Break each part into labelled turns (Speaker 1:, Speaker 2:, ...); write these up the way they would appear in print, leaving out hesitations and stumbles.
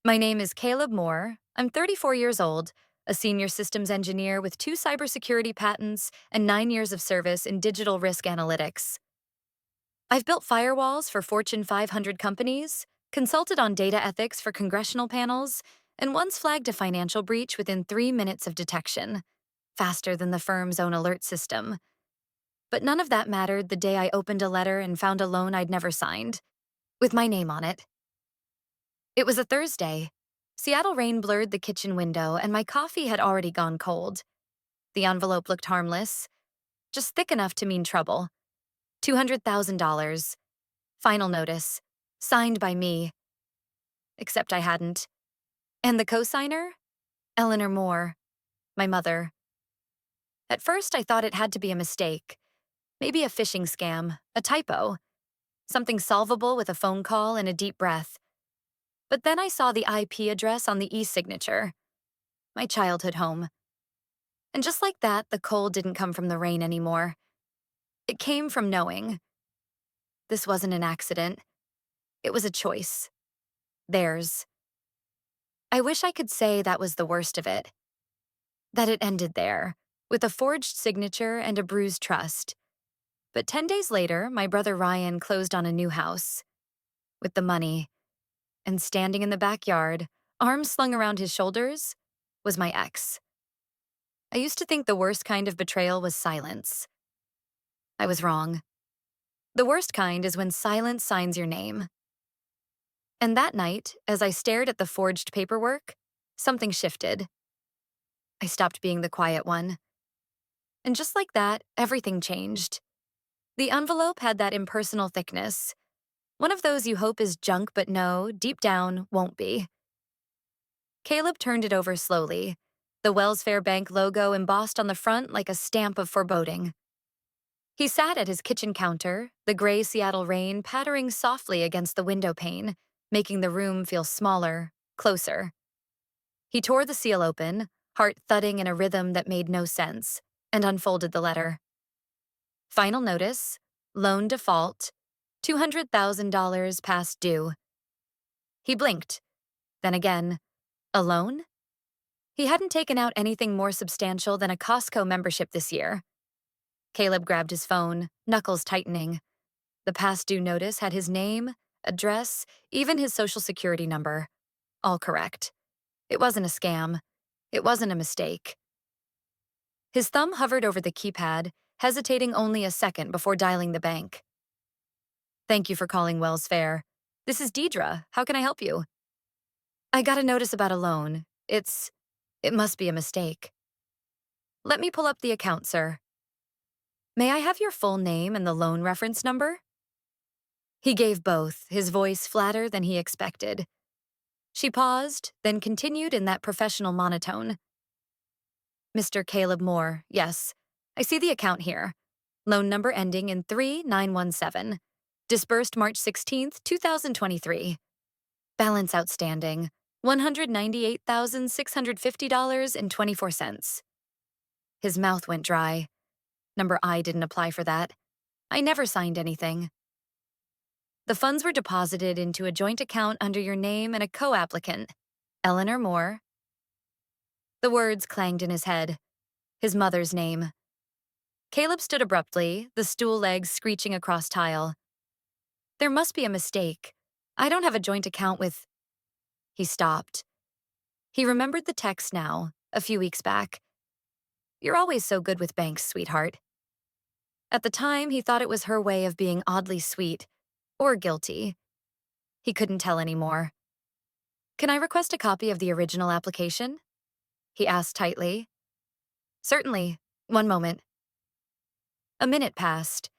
Speaker 1: My name is Caleb Moore. I'm 34 years old, a senior systems engineer with 2 cybersecurity patents and 9 years of service in digital risk analytics. I've built firewalls for Fortune 500 companies, consulted on data ethics for congressional panels, and once flagged a financial breach within 3 minutes of detection, faster than the firm's own alert system. But none of that mattered the day I opened a letter and found a loan I'd never signed, with my name on it. It was a Thursday. Seattle rain blurred the kitchen window, and my coffee had already gone cold. The envelope looked harmless, just thick enough to mean trouble. $200,000. Final notice. Signed by me. Except I hadn't. And the co-signer? Eleanor Moore, my mother. At first, I thought it had to be a mistake. Maybe a phishing scam, a typo. Something solvable with a phone call and a deep breath. But then I saw the IP address on the e-signature. My childhood home. And just like that, the cold didn't come from the rain anymore. It came from knowing. This wasn't an accident. It was a choice. Theirs. I wish I could say that was the worst of it. That it ended there, with a forged signature and a bruised trust. But 10 days later, my brother Ryan closed on a new house. With the money. And standing in the backyard, arms slung around his shoulders, was my ex. I used to think the worst kind of betrayal was silence. I was wrong. The worst kind is when silence signs your name. And that night, as I stared at the forged paperwork, something shifted. I stopped being the quiet one. And just like that, everything changed. The envelope had that impersonal thickness. One of those you hope is junk but no, deep down, won't be. Caleb turned it over slowly, the Wells Fargo Bank logo embossed on the front like a stamp of foreboding. He sat at his kitchen counter, the gray Seattle rain pattering softly against the window pane, making the room feel smaller, closer. He tore the seal open, heart thudding in a rhythm that made no sense, and unfolded the letter. Final notice, loan default, $200,000 past due. He blinked. Then again, a loan? He hadn't taken out anything more substantial than a Costco membership this year. Caleb grabbed his phone, knuckles tightening. The past due notice had his name, address, even his social security number. All correct. It wasn't a scam. It wasn't a mistake. His thumb hovered over the keypad, hesitating only a second before dialing the bank. Thank you for calling Wells Fargo. This is Deidre. How can I help you? I got a notice about a loan. It must be a mistake. Let me pull up the account, sir. May I have your full name and the loan reference number? He gave both, his voice flatter than he expected. She paused, then continued in that professional monotone. Mr. Caleb Moore, yes. I see the account here. Loan number ending in 3917. Disbursed March 16th, 2023. Balance outstanding, $198,650.24. His mouth went dry. Number I didn't apply for that. I never signed anything. The funds were deposited into a joint account under your name and a co-applicant, Eleanor Moore. The words clanged in his head. His mother's name. Caleb stood abruptly, the stool legs screeching across tile. There must be a mistake. I don't have a joint account with... He stopped. He remembered the text now, a few weeks back. You're always so good with banks, sweetheart. At the time, he thought it was her way of being oddly sweet, or guilty. He couldn't tell anymore. Can I request a copy of the original application? He asked tightly. Certainly. One moment. A minute passed.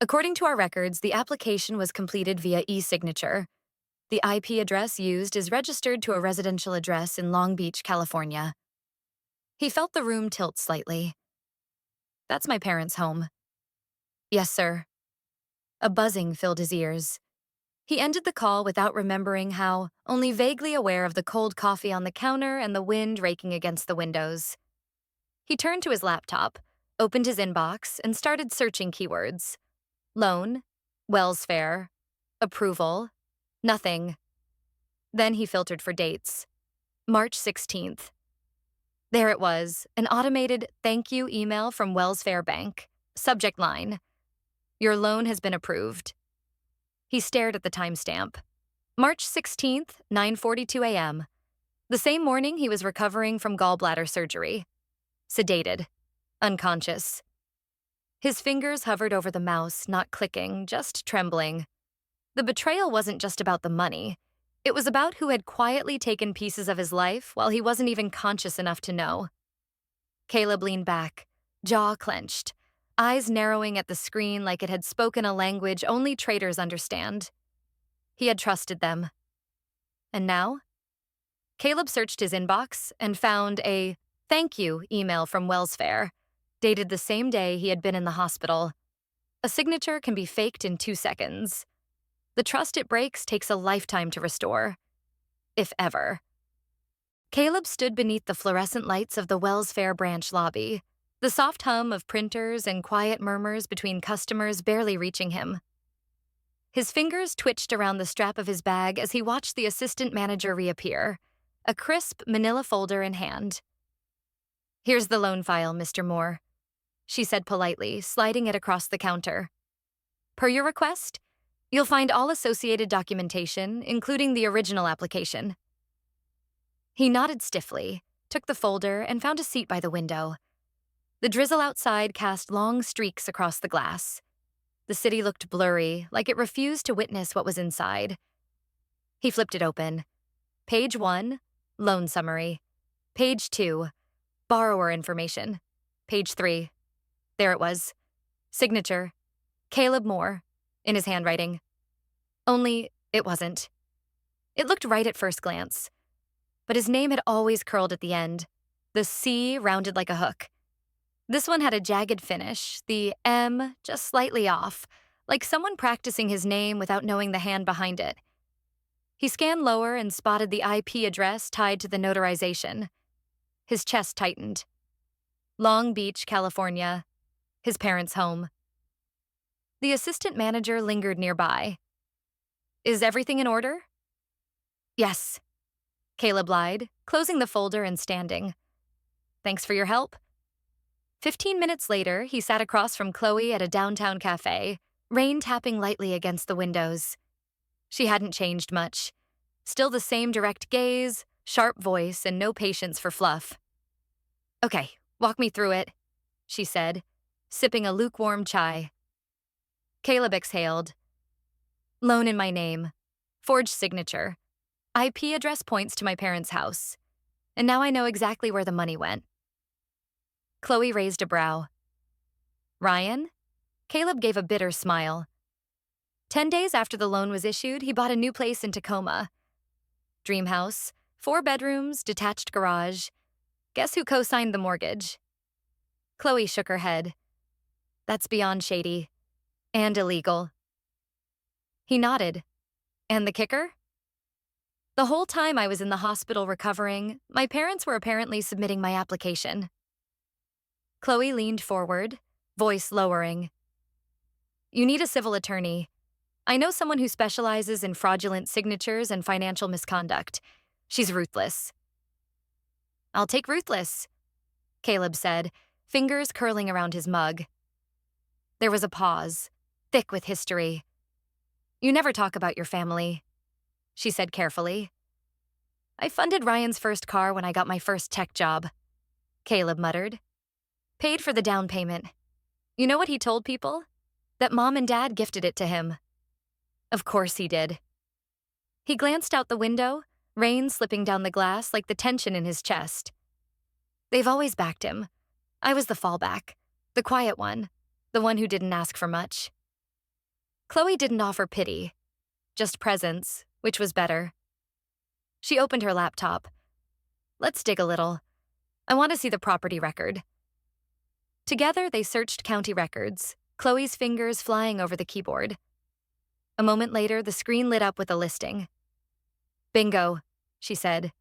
Speaker 1: According to our records, the application was completed via e-signature. The IP address used is registered to a residential address in Long Beach, California. He felt the room tilt slightly. That's my parents' home. Yes, sir. A buzzing filled his ears. He ended the call without remembering how, only vaguely aware of the cold coffee on the counter and the wind raking against the windows. He turned to his laptop, opened his inbox, and started searching keywords. Loan, Wells Fargo, approval, nothing. Then he filtered for dates. March 16th. There it was, an automated thank you email from Wells Fargo Bank. Subject line: Your loan has been approved. He stared at the timestamp. March 16th, 9:42 a.m. The same morning he was recovering from gallbladder surgery. Sedated. Unconscious. His fingers hovered over the mouse, not clicking, just trembling. The betrayal wasn't just about the money. It was about who had quietly taken pieces of his life while he wasn't even conscious enough to know. Caleb leaned back, jaw clenched, eyes narrowing at the screen like it had spoken a language only traitors understand. He had trusted them. And now? Caleb searched his inbox and found a thank you email from Wells Fargo, dated the same day he had been in the hospital. A signature can be faked in 2 seconds. The trust it breaks takes a lifetime to restore, if ever. Caleb stood beneath the fluorescent lights of the Wells Fargo branch lobby, the soft hum of printers and quiet murmurs between customers barely reaching him. His fingers twitched around the strap of his bag as he watched the assistant manager reappear, a crisp manila folder in hand. "Here's the loan file, Mr. Moore," she said politely, sliding it across the counter. "Per your request, you'll find all associated documentation, including the original application." He nodded stiffly, took the folder, and found a seat by the window. The drizzle outside cast long streaks across the glass. The city looked blurry, like it refused to witness what was inside. He flipped it open. Page 1, loan summary. Page 2, borrower information. Page 3, there it was. Signature, Caleb Moore, in his handwriting. Only, it wasn't. It looked right at first glance. But his name had always curled at the end, the C rounded like a hook. This one had a jagged finish, the M just slightly off, like someone practicing his name without knowing the hand behind it. He scanned lower and spotted the IP address tied to the notarization. His chest tightened. Long Beach, California, his parents' home. The assistant manager lingered nearby. "Is everything in order?" "Yes," Caleb lied, closing the folder and standing. "Thanks for your help." 15 minutes later, he sat across from Chloe at a downtown cafe, rain tapping lightly against the windows. She hadn't changed much. Still the same direct gaze, sharp voice, and no patience for fluff. "Okay, walk me through it," she said, sipping a lukewarm chai. Caleb exhaled. "Loan in my name. Forged signature. IP address points to my parents' house. And now I know exactly where the money went." Chloe raised a brow. "Ryan?" Caleb gave a bitter smile. 10 days after the loan was issued, he bought a new place in Tacoma. Dream house, 4 bedrooms, detached garage. Guess who co-signed the mortgage? Chloe shook her head. "That's beyond shady. And illegal." He nodded. "And the kicker? The whole time I was in the hospital recovering, my parents were apparently submitting my application." Chloe leaned forward, voice lowering. "You need a civil attorney. I know someone who specializes in fraudulent signatures and financial misconduct. She's ruthless." "I'll take ruthless," Caleb said, fingers curling around his mug. There was a pause, thick with history. "You never talk about your family," she said carefully. "I funded Ryan's first car when I got my first tech job," Caleb muttered. "Paid for the down payment. You know what he told people? That Mom and Dad gifted it to him." Of course he did. He glanced out the window, rain slipping down the glass like the tension in his chest. They've always backed him. I was the fallback, the quiet one, the one who didn't ask for much. Chloe didn't offer pity, just presence, which was better. She opened her laptop. "Let's dig a little. I want to see the property record." Together, they searched county records, Chloe's fingers flying over the keyboard. A moment later, the screen lit up with a listing. "Bingo," she said.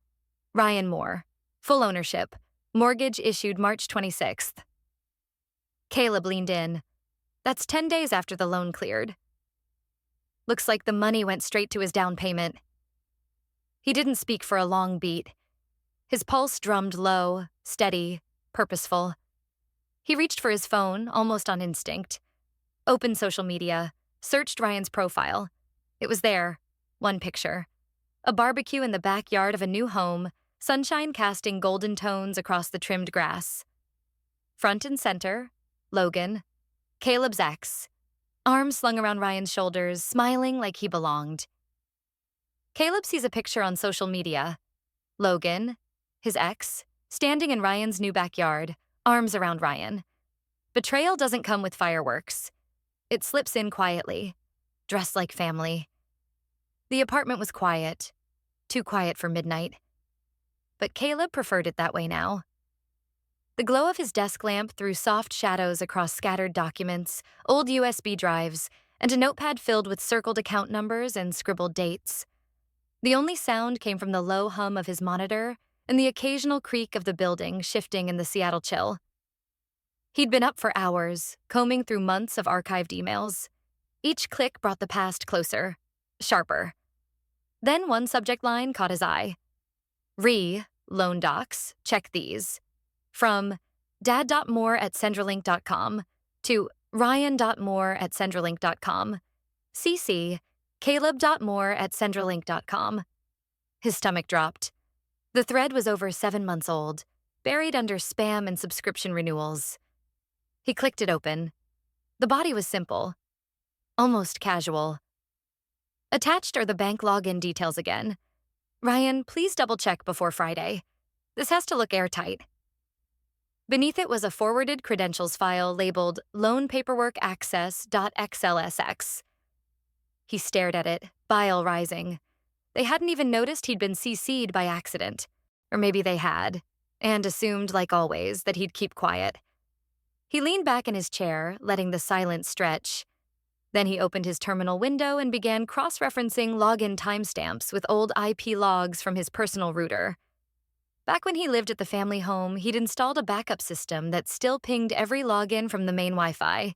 Speaker 1: "Ryan Moore. Full ownership. Mortgage issued March 26th. Caleb leaned in. "That's 10 days after the loan cleared." "Looks like the money went straight to his down payment." He didn't speak for a long beat. His pulse drummed low, steady, purposeful. He reached for his phone, almost on instinct. Opened social media, searched Ryan's profile. It was there, one picture. A barbecue in the backyard of a new home, sunshine casting golden tones across the trimmed grass. Front and center, Logan, Caleb's ex, arms slung around Ryan's shoulders, smiling like he belonged. Caleb sees a picture on social media. Logan, his ex, standing in Ryan's new backyard, arms around Ryan. Betrayal doesn't come with fireworks. It slips in quietly, dressed like family. The apartment was quiet, too quiet for midnight. But Caleb preferred it that way now. The glow of his desk lamp threw soft shadows across scattered documents, old USB drives, and a notepad filled with circled account numbers and scribbled dates. The only sound came from the low hum of his monitor and the occasional creak of the building shifting in the Seattle chill. He'd been up for hours, combing through months of archived emails. Each click brought the past closer, sharper. Then one subject line caught his eye. Loan docs, check these. From dad.moore@centralink.com to ryan.moore@centralink.com. CC, caleb.moore@centralink.com. His stomach dropped. The thread was over 7 months old, buried under spam and subscription renewals. He clicked it open. The body was simple, almost casual. Attached are the bank login details again. Ryan, please double-check before Friday. This has to look airtight. Beneath it was a forwarded credentials file labeled loanpaperworkaccess.xlsx. He stared at it, bile rising. They hadn't even noticed he'd been CC'd by accident. Or maybe they had, and assumed, like always, that he'd keep quiet. He leaned back in his chair, letting the silence stretch. Then he opened his terminal window and began cross-referencing login timestamps with old IP logs from his personal router. Back when he lived at the family home, he'd installed a backup system that still pinged every login from the main Wi-Fi.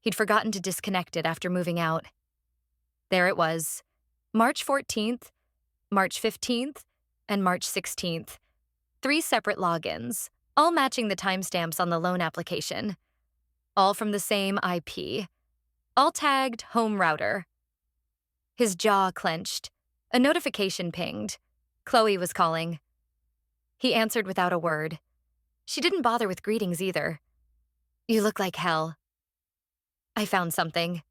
Speaker 1: He'd forgotten to disconnect it after moving out. There it was, March 14th, March 15th, and March 16th. 3 separate logins, all matching the timestamps on the loan application. All from the same IP. All tagged home router. His jaw clenched. A notification pinged. Chloe was calling. He answered without a word. She didn't bother with greetings either. "You look like hell." "I found something,"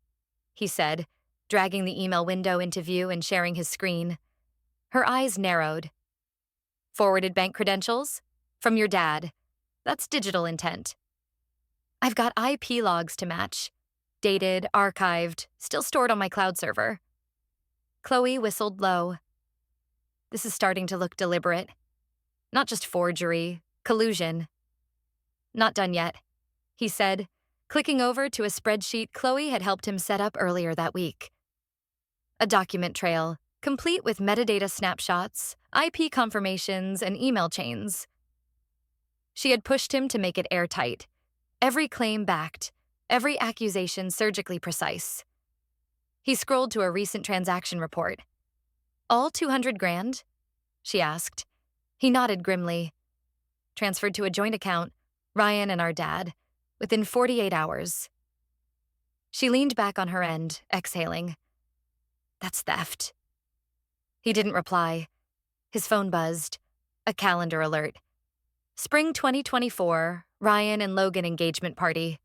Speaker 1: he said, dragging the email window into view and sharing his screen. Her eyes narrowed. "Forwarded bank credentials? From your dad. That's digital intent. I've got IP logs to match. Dated, archived, still stored on my cloud server." Chloe whistled low. This is starting to look deliberate. Not just forgery, collusion. "Not done yet," he said, clicking over to a spreadsheet Chloe had helped him set up earlier that week. A document trail, complete with metadata snapshots, IP confirmations, and email chains. She had pushed him to make it airtight. Every claim backed, every accusation surgically precise. He scrolled to a recent transaction report. "All 200 grand?" she asked. He nodded grimly. "Transferred to a joint account, Ryan and our dad, within 48 hours. She leaned back on her end, exhaling. "That's theft." He didn't reply. His phone buzzed. A calendar alert. Spring 2024, Ryan and Logan engagement party.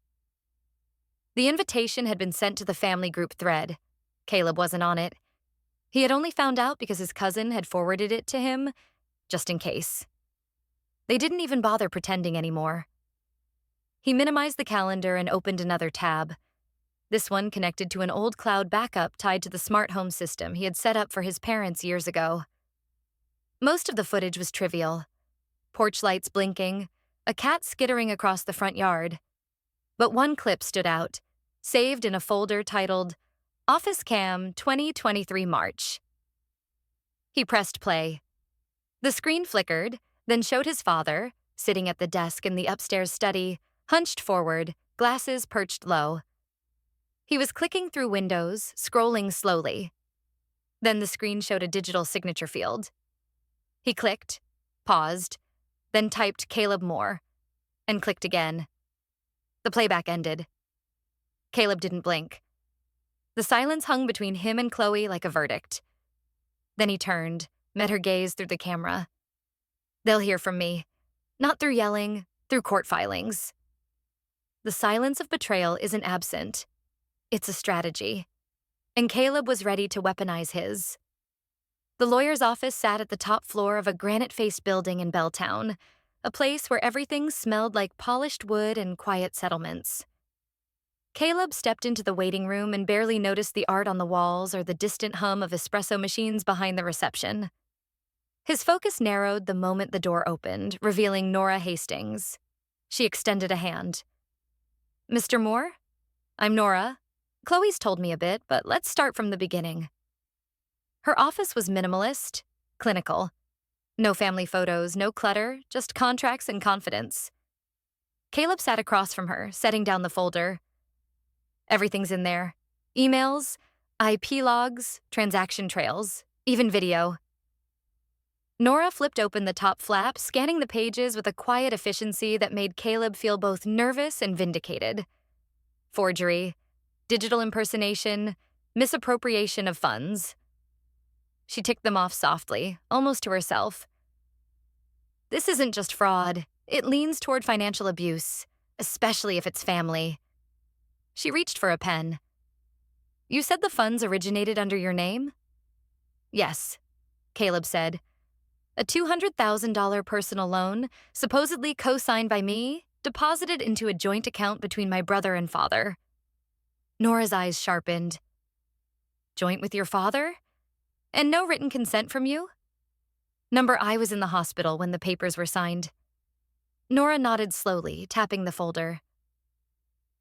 Speaker 1: The invitation had been sent to the family group thread. Caleb wasn't on it. He had only found out because his cousin had forwarded it to him, just in case. They didn't even bother pretending anymore. He minimized the calendar and opened another tab. This one connected to an old cloud backup tied to the smart home system he had set up for his parents years ago. Most of the footage was trivial. Porch lights blinking, a cat skittering across the front yard. But one clip stood out, saved in a folder titled Office Cam 2023 March. He pressed play. The screen flickered, then showed his father, sitting at the desk in the upstairs study, hunched forward, glasses perched low. He was clicking through windows, scrolling slowly. Then the screen showed a digital signature field, He clicked, paused, then typed Caleb Moore, and clicked again. The playback ended. Caleb didn't blink. The silence hung between him and Chloe like a verdict. Then he turned, met her gaze through the camera. They'll hear from me. Not through yelling, through court filings. The silence of betrayal isn't absent. It's a strategy. And Caleb was ready to weaponize his. The lawyer's office sat at the top floor of a granite-faced building in Belltown, a place where everything smelled like polished wood and quiet settlements. Caleb stepped into the waiting room and barely noticed the art on the walls or the distant hum of espresso machines behind the reception. His focus narrowed the moment the door opened, revealing Nora Hastings. She extended a hand. Mr. Moore? I'm Nora. Chloe's told me a bit, but let's start from the beginning. Her office was minimalist, clinical. No family photos, no clutter, just contracts and confidence. Caleb sat across from her, setting down the folder. Everything's in there. Emails, IP logs, transaction trails, even video. Nora flipped open the top flap, scanning the pages with a quiet efficiency that made Caleb feel both nervous and vindicated. Forgery, digital impersonation, misappropriation of funds. She ticked them off softly, almost to herself. This isn't just fraud. It leans toward financial abuse, especially if it's family. She reached for a pen. You said the funds originated under your name? Yes, Caleb said. A $200,000 personal loan, supposedly co-signed by me, deposited into a joint account between my brother and father. Nora's eyes sharpened. Joint with your father? And no written consent from you? Number I was in the hospital when the papers were signed. Nora nodded slowly, tapping the folder.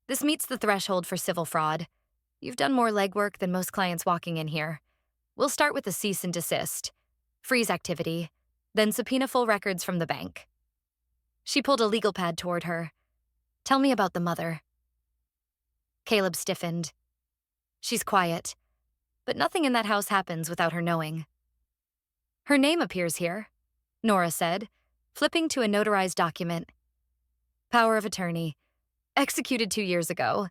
Speaker 1: This meets the threshold for civil fraud. You've done more legwork than most clients walking in here. We'll start with a cease and desist. Freeze activity, then subpoena full records from the bank. She pulled a legal pad toward her. Tell me about the mother. Caleb stiffened. She's quiet, but nothing in that house happens without her knowing. Her name appears here, Nora said, flipping to a notarized document. Power of attorney, executed 2 years ago,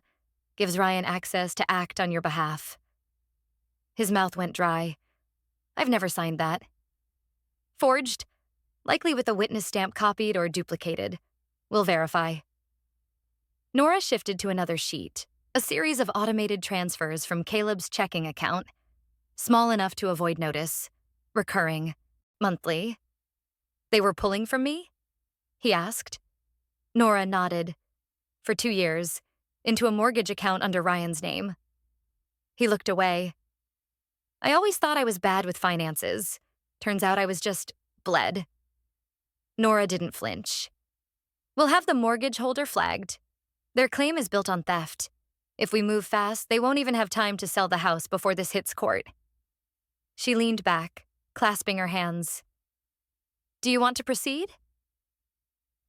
Speaker 1: gives Ryan access to act on your behalf. His mouth went dry. I've never signed that. Forged, likely with a witness stamp copied or duplicated. We'll verify. Nora shifted to another sheet, a series of automated transfers from Caleb's checking account, small enough to avoid notice, recurring, monthly. They were pulling from me? He asked. Nora nodded. For 2 years, into a mortgage account under Ryan's name. He looked away. I always thought I was bad with finances. Turns out I was just bled. Nora didn't flinch. We'll have the mortgage holder flagged. Their claim is built on theft. If we move fast, they won't even have time to sell the house before this hits court. She leaned back, clasping her hands. Do you want to proceed?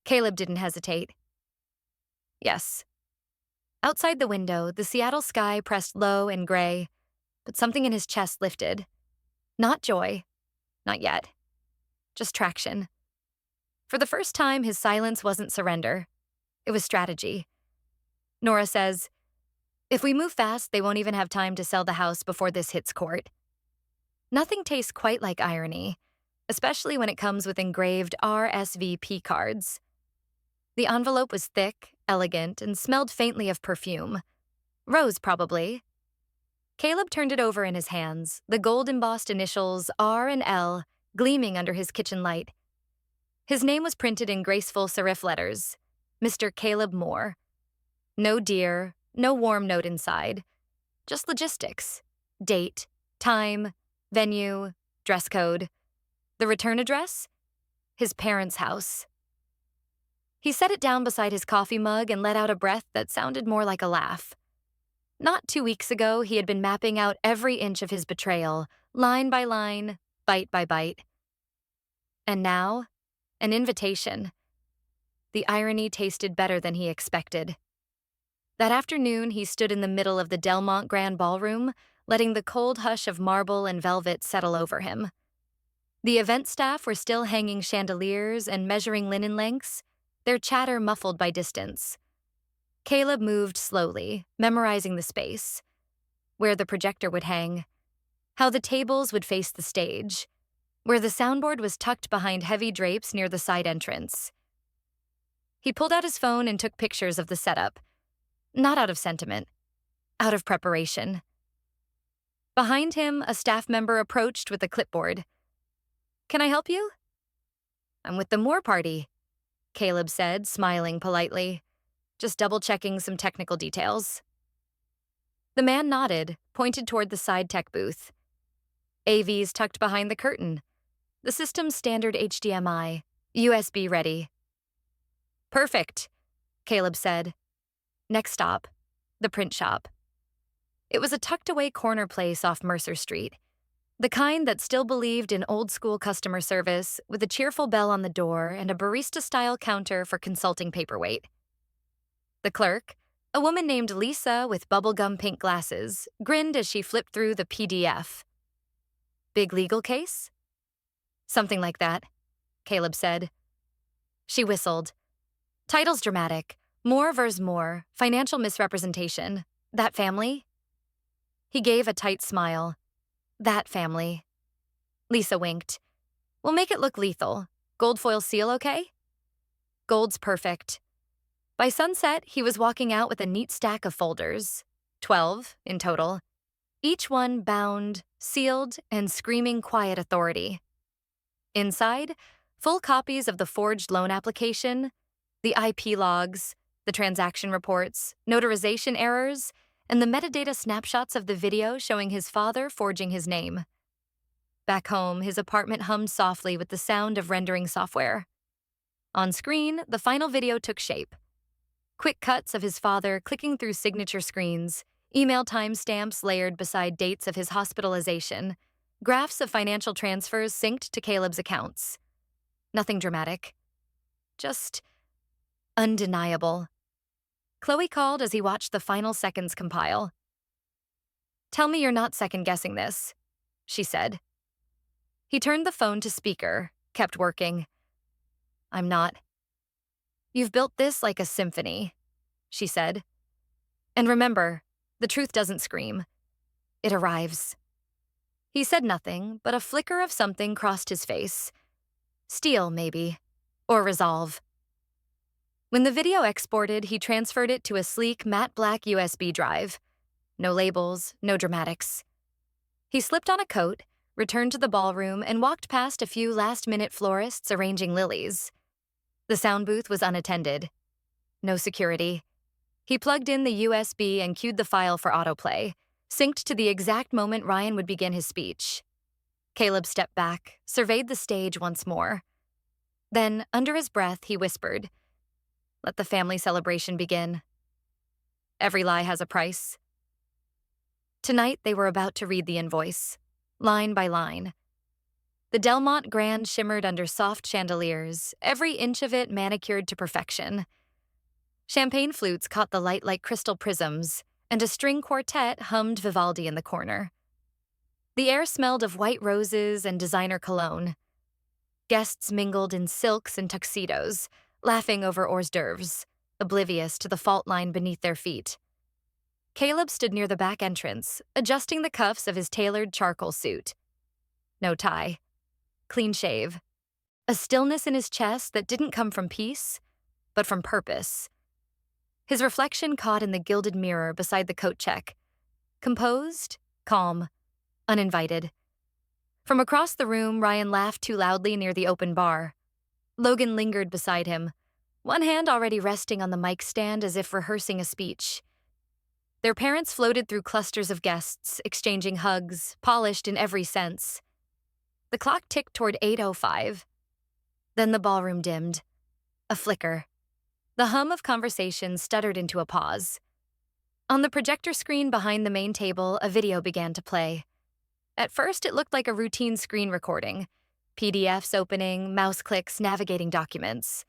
Speaker 1: Caleb didn't hesitate. Yes. Outside the window, the Seattle sky pressed low and gray, but something in his chest lifted. Not joy. Not yet. Just traction. For the first time, his silence wasn't surrender. It was strategy. Nora says, if we move fast, they won't even have time to sell the house before this hits court. Nothing tastes quite like irony, especially when it comes with engraved RSVP cards. The envelope was thick, elegant, and smelled faintly of perfume. Rose, probably. Caleb turned it over in his hands, the gold-embossed initials R and L gleaming under his kitchen light. His name was printed in graceful serif letters, Mr. Caleb Moore. No dear, no warm note inside. Just logistics. Date, time, venue, dress code. The return address? His parents' house. He set it down beside his coffee mug and let out a breath that sounded more like a laugh. Not 2 weeks ago, he had been mapping out every inch of his betrayal, line by line, bite by bite. And now, an invitation. The irony tasted better than he expected. That afternoon, he stood in the middle of the Delmont Grand Ballroom, letting the cold hush of marble and velvet settle over him. The event staff were still hanging chandeliers and measuring linen lengths, their chatter muffled by distance. Caleb moved slowly, memorizing the space, where the projector would hang, how the tables would face the stage, where the soundboard was tucked behind heavy drapes near the side entrance. He pulled out his phone and took pictures of the setup, not out of sentiment, out of preparation. Behind him, a staff member approached with a clipboard. "Can I help you?" "I'm with the Moore party," Caleb said, smiling politely, just double-checking some technical details. The man nodded, pointed toward the side tech booth. AVs tucked behind the curtain. The system's standard HDMI, USB ready. "Perfect," Caleb said. Next stop, the print shop. It was a tucked-away corner place off Mercer Street, the kind that still believed in old-school customer service with a cheerful bell on the door and a barista-style counter for consulting paperweight. The clerk, a woman named Lisa with bubblegum pink glasses, grinned as she flipped through the PDF. "Big legal case?" "Something like that," Caleb said. She whistled. "Title's dramatic. Moore vs. Moore, financial misrepresentation. That family?" He gave a tight smile. "That family." Lisa winked. "We'll make it look lethal. Gold foil seal okay?" "Gold's perfect." By sunset, he was walking out with a neat stack of folders, 12 in total, each one bound, sealed, and screaming quiet authority. Inside, full copies of the forged loan application, the IP logs, the transaction reports, notarization errors, and the metadata snapshots of the video showing his father forging his name. Back home, his apartment hummed softly with the sound of rendering software. On screen, the final video took shape. Quick cuts of his father clicking through signature screens, email timestamps layered beside dates of his hospitalization, graphs of financial transfers synced to Caleb's accounts. Nothing dramatic. Just undeniable. Chloe called as he watched the final seconds compile. "Tell me you're not second-guessing this," she said. He turned the phone to speaker, kept working. "I'm not." "You've built this like a symphony," she said. "And remember, the truth doesn't scream. It arrives." He said nothing, but a flicker of something crossed his face. Steel, maybe. Or resolve. When the video exported, he transferred it to a sleek matte black USB drive. No labels, no dramatics. He slipped on a coat, returned to the ballroom, and walked past a few last-minute florists arranging lilies. The sound booth was unattended. No security. He plugged in the USB and cued the file for autoplay, synced to the exact moment Ryan would begin his speech. Caleb stepped back, surveyed the stage once more. Then, under his breath, he whispered, "Let the family celebration begin. Every lie has a price." Tonight, they were about to read the invoice, line by line. The Delmont Grand shimmered under soft chandeliers, every inch of it manicured to perfection. Champagne flutes caught the light like crystal prisms, and a string quartet hummed Vivaldi in the corner. The air smelled of white roses and designer cologne. Guests mingled in silks and tuxedos, laughing over hors d'oeuvres, oblivious to the fault line beneath their feet. Caleb stood near the back entrance, adjusting the cuffs of his tailored charcoal suit. No tie. Clean shave. A stillness in his chest that didn't come from peace, but from purpose. His reflection caught in the gilded mirror beside the coat check. Composed, calm, uninvited. From across the room, Ryan laughed too loudly near the open bar. Logan lingered beside him, one hand already resting on the mic stand as if rehearsing a speech. Their parents floated through clusters of guests, exchanging hugs, polished in every sense. The clock ticked toward 8:05. Then the ballroom dimmed. A flicker. The hum of conversation stuttered into a pause. On the projector screen behind the main table, a video began to play. At first, it looked like a routine screen recording. PDFs opening, mouse clicks navigating documents.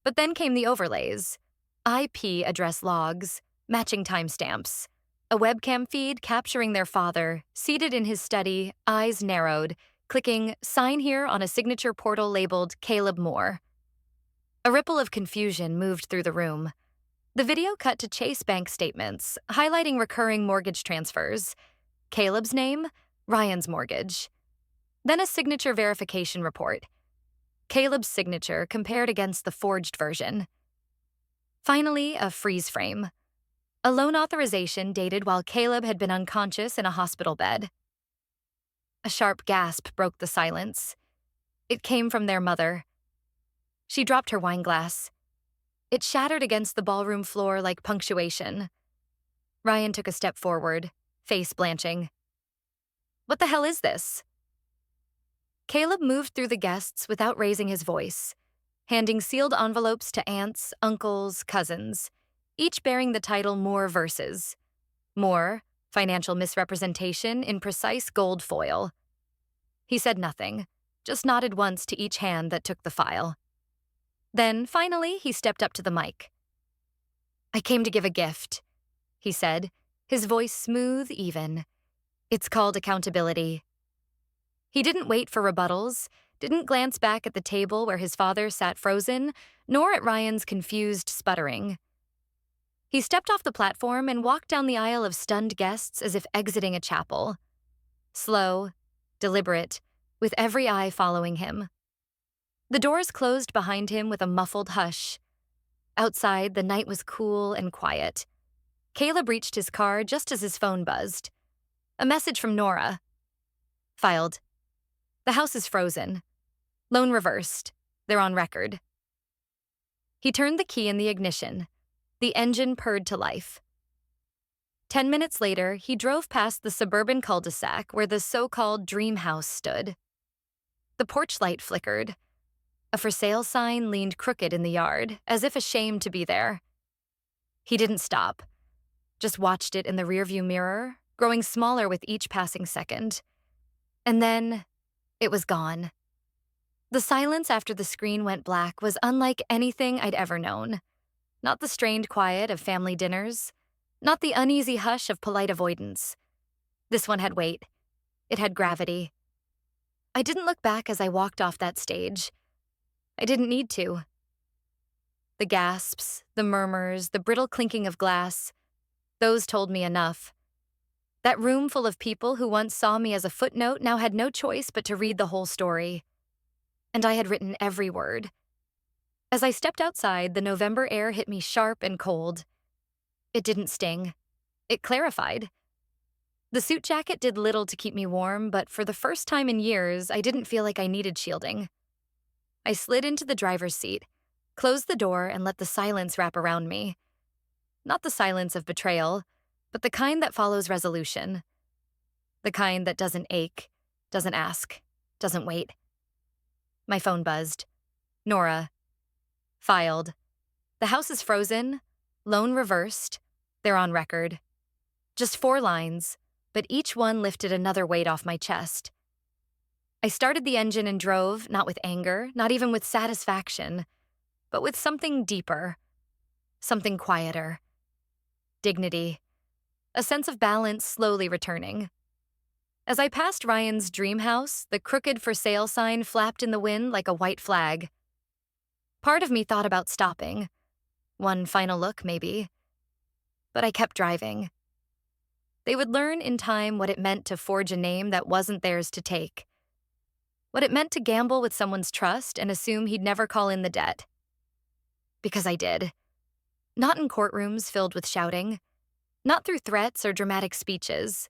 Speaker 1: But then came the overlays. IP address logs, matching timestamps. A webcam feed capturing their father, seated in his study, eyes narrowed, clicking Sign Here on a signature portal labeled Caleb Moore. A ripple of confusion moved through the room. The video cut to Chase bank statements, highlighting recurring mortgage transfers. Caleb's name, Ryan's mortgage. Then a signature verification report. Caleb's signature compared against the forged version. Finally, a freeze frame. A loan authorization dated while Caleb had been unconscious in a hospital bed. A sharp gasp broke the silence. It came from their mother. She dropped her wine glass. It shattered against the ballroom floor like punctuation. Ryan took a step forward, face blanching. "What the hell is this?" Caleb moved through the guests without raising his voice, handing sealed envelopes to aunts, uncles, cousins, each bearing the title Moore Versus. Moore, financial misrepresentation in precise gold foil. He said nothing, just nodded once to each hand that took the file. Then, finally, he stepped up to the mic. "I came to give a gift," he said, his voice smooth, even. "It's called accountability." He didn't wait for rebuttals, didn't glance back at the table where his father sat frozen, nor at Ryan's confused sputtering. He stepped off the platform and walked down the aisle of stunned guests as if exiting a chapel. Slow, deliberate, with every eye following him. The doors closed behind him with a muffled hush. Outside, the night was cool and quiet. Caleb reached his car just as his phone buzzed. A message from Nora. Filed. "The house is frozen. Loan reversed. They're on record." He turned the key in the ignition. The engine purred to life. 10 minutes later, he drove past the suburban cul-de-sac where the so-called dream house stood. The porch light flickered. A for sale sign leaned crooked in the yard, as if ashamed to be there. He didn't stop, just watched it in the rearview mirror, growing smaller with each passing second. And then, it was gone. The silence after the screen went black was unlike anything I'd ever known. Not the strained quiet of family dinners, not the uneasy hush of polite avoidance. This one had weight. It had gravity. I didn't look back as I walked off that stage. I didn't need to. The gasps, the murmurs, the brittle clinking of glass, those told me enough. That room full of people who once saw me as a footnote now had no choice but to read the whole story. And I had written every word. As I stepped outside, the November air hit me sharp and cold. It didn't sting. It clarified. The suit jacket did little to keep me warm, but for the first time in years, I didn't feel like I needed shielding. I slid into the driver's seat, closed the door, and let the silence wrap around me. Not the silence of betrayal, but the kind that follows resolution. The kind that doesn't ache, doesn't ask, doesn't wait. My phone buzzed. Nora. Filed. The house is frozen. Loan reversed. They're on record. Just 4 lines, but each one lifted another weight off my chest. I started the engine and drove, not with anger, not even with satisfaction, but with something deeper, something quieter. Dignity. A sense of balance slowly returning. As I passed Ryan's dream house, the crooked for sale sign flapped in the wind like a white flag. Part of me thought about stopping. One final look, maybe. But I kept driving. They would learn in time what it meant to forge a name that wasn't theirs to take. What it meant to gamble with someone's trust and assume he'd never call in the debt. Because I did. Not in courtrooms filled with shouting. Not through threats or dramatic speeches.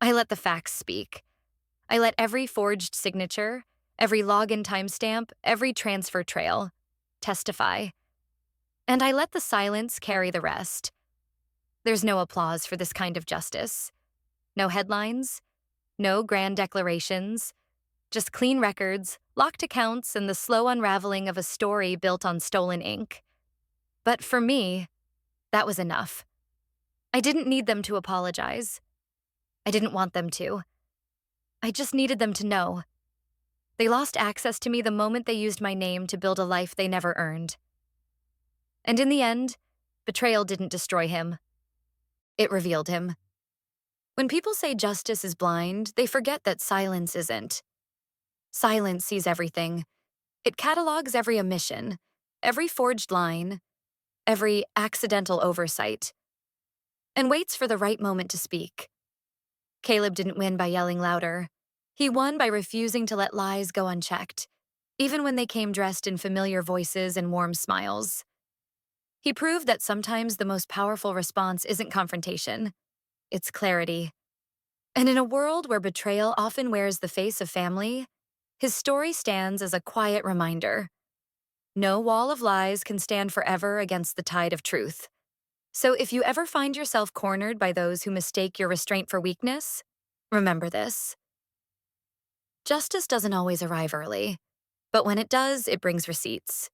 Speaker 1: I let the facts speak. I let every forged signature, every login timestamp, every transfer trail testify. And I let the silence carry the rest. There's no applause for this kind of justice. No headlines. No grand declarations. Just clean records, locked accounts, and the slow unraveling of a story built on stolen ink. But for me, that was enough. I didn't need them to apologize. I didn't want them to. I just needed them to know. They lost access to me the moment they used my name to build a life they never earned. And in the end, betrayal didn't destroy him. It revealed him. When people say justice is blind, they forget that silence isn't. Silence sees everything. It catalogs every omission, every forged line, every accidental oversight, and waits for the right moment to speak. Caleb didn't win by yelling louder. He won by refusing to let lies go unchecked, even when they came dressed in familiar voices and warm smiles. He proved that sometimes the most powerful response isn't confrontation, it's clarity. And in a world where betrayal often wears the face of family, his story stands as a quiet reminder. No wall of lies can stand forever against the tide of truth. So if you ever find yourself cornered by those who mistake your restraint for weakness, remember this. Justice doesn't always arrive early, but when it does, it brings receipts.